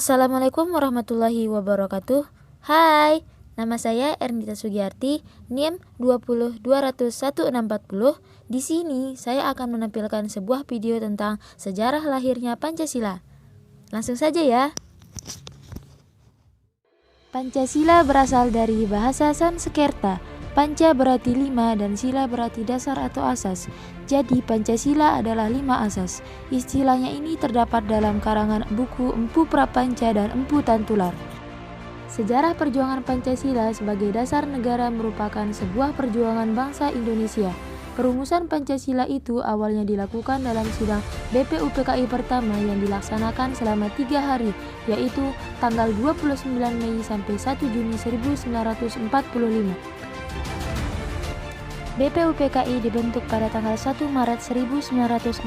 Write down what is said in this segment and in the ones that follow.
Assalamualaikum warahmatullahi wabarakatuh. Hai, nama saya Ernita Sugiyarti, NIM 2020160. Di sini saya akan menampilkan sebuah video tentang sejarah lahirnya Pancasila. Langsung saja ya. Pancasila berasal dari bahasa Sanskerta. Panca berarti 5 dan sila berarti dasar atau asas. Jadi Pancasila adalah 5 asas. Istilahnya ini terdapat dalam karangan buku Empu Prapanca dan Empu Tantular. Sejarah perjuangan Pancasila sebagai dasar negara merupakan sebuah perjuangan bangsa Indonesia. Perumusan Pancasila itu awalnya dilakukan dalam sidang BPUPKI pertama yang dilaksanakan selama 3 hari, yaitu tanggal 29 Mei sampai 1 Juni 1945. BPUPKI dibentuk pada tanggal 1 Maret 1945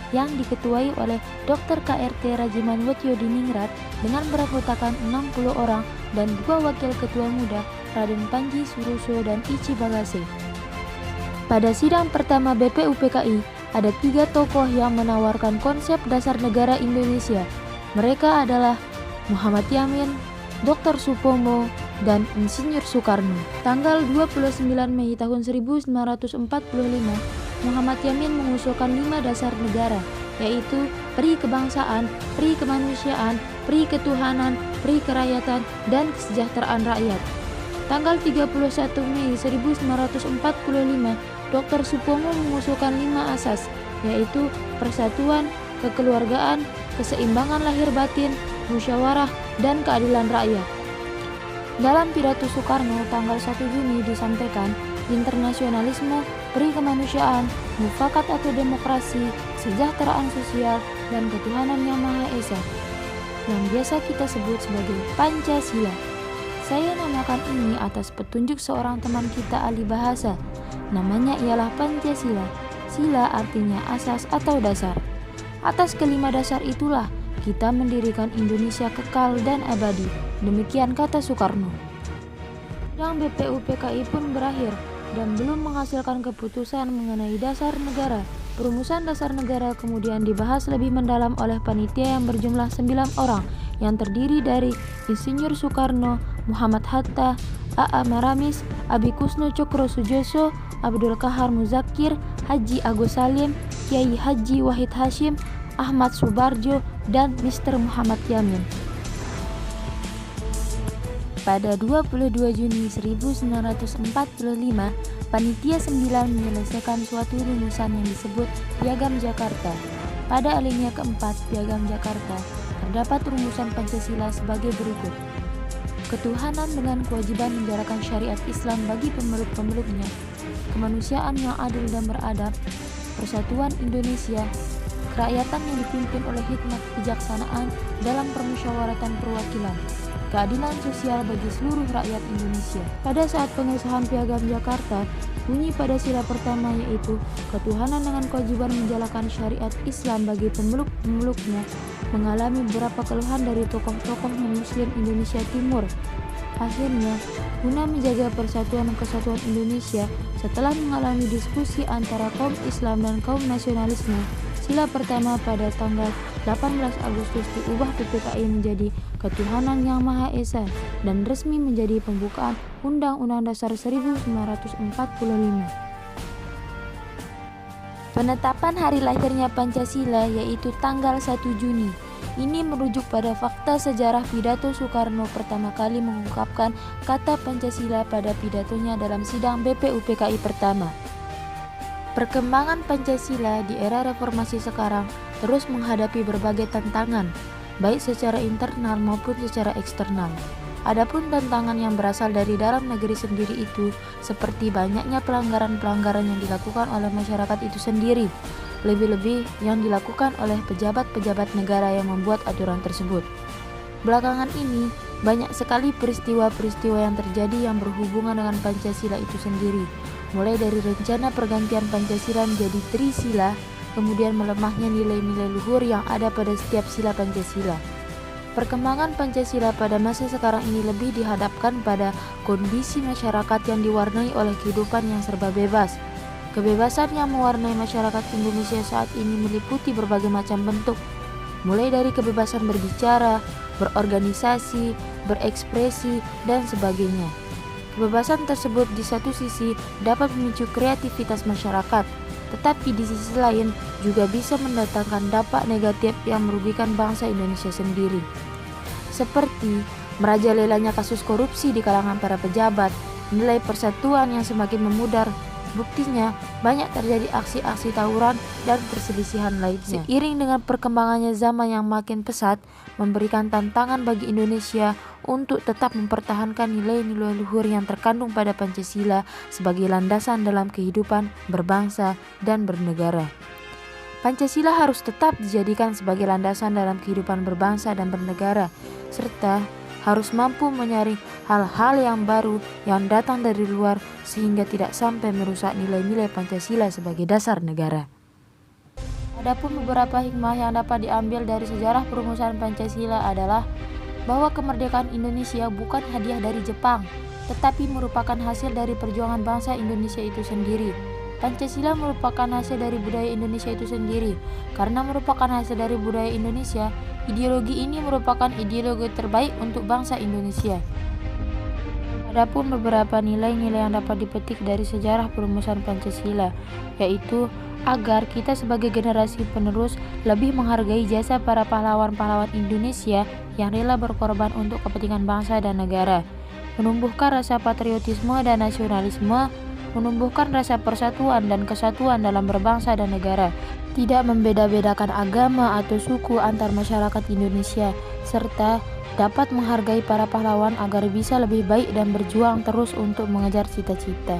yang diketuai oleh Dr. KRT Rajiman Wetjodiningrat dengan beranggotakan 60 orang dan 2 wakil ketua muda, Raden Panji Suroso dan Ichi Bagase. Pada sidang pertama BPUPKI, ada 3 tokoh yang menawarkan konsep dasar negara Indonesia. Mereka adalah Muhammad Yamin, Dr. Supomo, dan Insinyur Soekarno. Tanggal 29 Mei tahun 1945, Muhammad Yamin mengusulkan 5 dasar negara, yaitu pri kebangsaan, pri kemanusiaan, pri ketuhanan, pri kerakyatan, dan kesejahteraan rakyat. Tanggal 31 Mei 1945, Dr. Supomo mengusulkan 5 asas, yaitu persatuan, kekeluargaan, keseimbangan lahir batin, musyawarah, dan keadilan rakyat. Dalam pidato Soekarno tanggal 1 Juni disampaikan internasionalisme, pri kemanusiaan, mufakat atau demokrasi, kesejahteraan sosial, dan ketuhanan yang Maha Esa, yang biasa kita sebut sebagai Pancasila. Saya namakan ini atas petunjuk seorang teman kita ahli bahasa. Namanya ialah Pancasila. Sila artinya asas atau dasar. Atas kelima dasar itulah kita mendirikan Indonesia kekal dan abadi. Demikian kata Soekarno. Sidang BPUPKI pun berakhir dan belum menghasilkan keputusan mengenai dasar negara. Perumusan dasar negara kemudian dibahas lebih mendalam oleh panitia yang berjumlah 9 orang yang terdiri dari Insinyur Soekarno, Muhammad Hatta, A.A. Maramis, Abi Kusno Cokro Sujoso, Abdul Kahar Muzakir, Haji Agus Salim, Kiai Haji Wahid Hashim, Ahmad Subarjo, dan Mr. Muhammad Yamin. Pada 22 Juni 1945, Panitia 9 menyelesaikan suatu rumusan yang disebut Piagam Jakarta. Pada alinea keempat Piagam Jakarta, terdapat rumusan Pancasila sebagai berikut. Ketuhanan dengan kewajiban menjalankan syariat Islam bagi pemeluk-pemeluknya, kemanusiaan yang adil dan beradab, persatuan Indonesia, kerakyatan yang dipimpin oleh hikmat kebijaksanaan dalam permusyawaratan perwakilan, keadilan sosial bagi seluruh rakyat Indonesia. Pada saat pengesahan Piagam Jakarta, bunyi pada sila pertama yaitu ketuhanan dengan kewajiban menjalankan syariat Islam bagi pemeluk-pemeluknya mengalami beberapa keluhan dari tokoh-tokoh non-Muslim Indonesia Timur. Akhirnya, guna menjaga persatuan dan kesatuan Indonesia, setelah mengalami diskusi antara kaum Islam dan kaum nasionalisme, sila pertama pada tanggal 18 Agustus diubah PPKI menjadi Ketuhanan Yang Maha Esa dan resmi menjadi pembukaan Undang-Undang Dasar 1945. Penetapan hari lahirnya Pancasila yaitu tanggal 1 Juni. Ini merujuk pada fakta sejarah pidato Soekarno pertama kali mengungkapkan kata Pancasila pada pidatonya dalam sidang BPUPKI pertama. Perkembangan Pancasila di era reformasi sekarang terus menghadapi berbagai tantangan, baik secara internal maupun secara eksternal. Adapun tantangan yang berasal dari dalam negeri sendiri itu seperti banyaknya pelanggaran-pelanggaran yang dilakukan oleh masyarakat itu sendiri, lebih-lebih yang dilakukan oleh pejabat-pejabat negara yang membuat aturan tersebut. Belakangan ini, banyak sekali peristiwa-peristiwa yang terjadi yang berhubungan dengan Pancasila itu sendiri, mulai dari rencana pergantian Pancasila menjadi Trisila, kemudian melemahnya nilai-nilai luhur yang ada pada setiap sila Pancasila. Perkembangan Pancasila pada masa sekarang ini lebih dihadapkan pada kondisi masyarakat yang diwarnai oleh kehidupan yang serba bebas. Kebebasan yang mewarnai masyarakat Indonesia saat ini meliputi berbagai macam bentuk. mulai dari kebebasan berbicara, berorganisasi, berekspresi, dan sebagainya. Kebebasan tersebut di satu sisi dapat memicu kreativitas masyarakat, tetapi di sisi lain juga bisa mendatangkan dampak negatif yang merugikan bangsa Indonesia sendiri. Seperti merajalelanya kasus korupsi di kalangan para pejabat, nilai persatuan yang semakin memudar. Buktinya, banyak terjadi aksi-aksi tawuran dan perselisihan lainnya. Seiring dengan perkembangannya zaman yang makin pesat, memberikan tantangan bagi Indonesia untuk tetap mempertahankan nilai-nilai luhur yang terkandung pada Pancasila sebagai landasan dalam kehidupan berbangsa dan bernegara. Pancasila harus tetap dijadikan sebagai landasan dalam kehidupan berbangsa dan bernegara, serta harus mampu menyaring hal-hal yang baru yang datang dari luar sehingga tidak sampai merusak nilai-nilai Pancasila sebagai dasar negara. Adapun beberapa hikmah yang dapat diambil dari sejarah perumusan Pancasila adalah bahwa kemerdekaan Indonesia bukan hadiah dari Jepang, tetapi merupakan hasil dari perjuangan bangsa Indonesia itu sendiri. Pancasila merupakan hasil dari budaya Indonesia itu sendiri. Karena merupakan hasil dari budaya Indonesia, ideologi ini merupakan ideologi terbaik untuk bangsa Indonesia. Adapun beberapa nilai-nilai yang dapat dipetik dari sejarah perumusan Pancasila, yaitu agar kita sebagai generasi penerus lebih menghargai jasa para pahlawan-pahlawan Indonesia yang rela berkorban untuk kepentingan bangsa dan negara, menumbuhkan rasa patriotisme dan nasionalisme, menumbuhkan rasa persatuan dan kesatuan dalam berbangsa dan negara, tidak membeda-bedakan agama atau suku antar masyarakat Indonesia, serta dapat menghargai para pahlawan agar bisa lebih baik dan berjuang terus untuk mengejar cita-cita.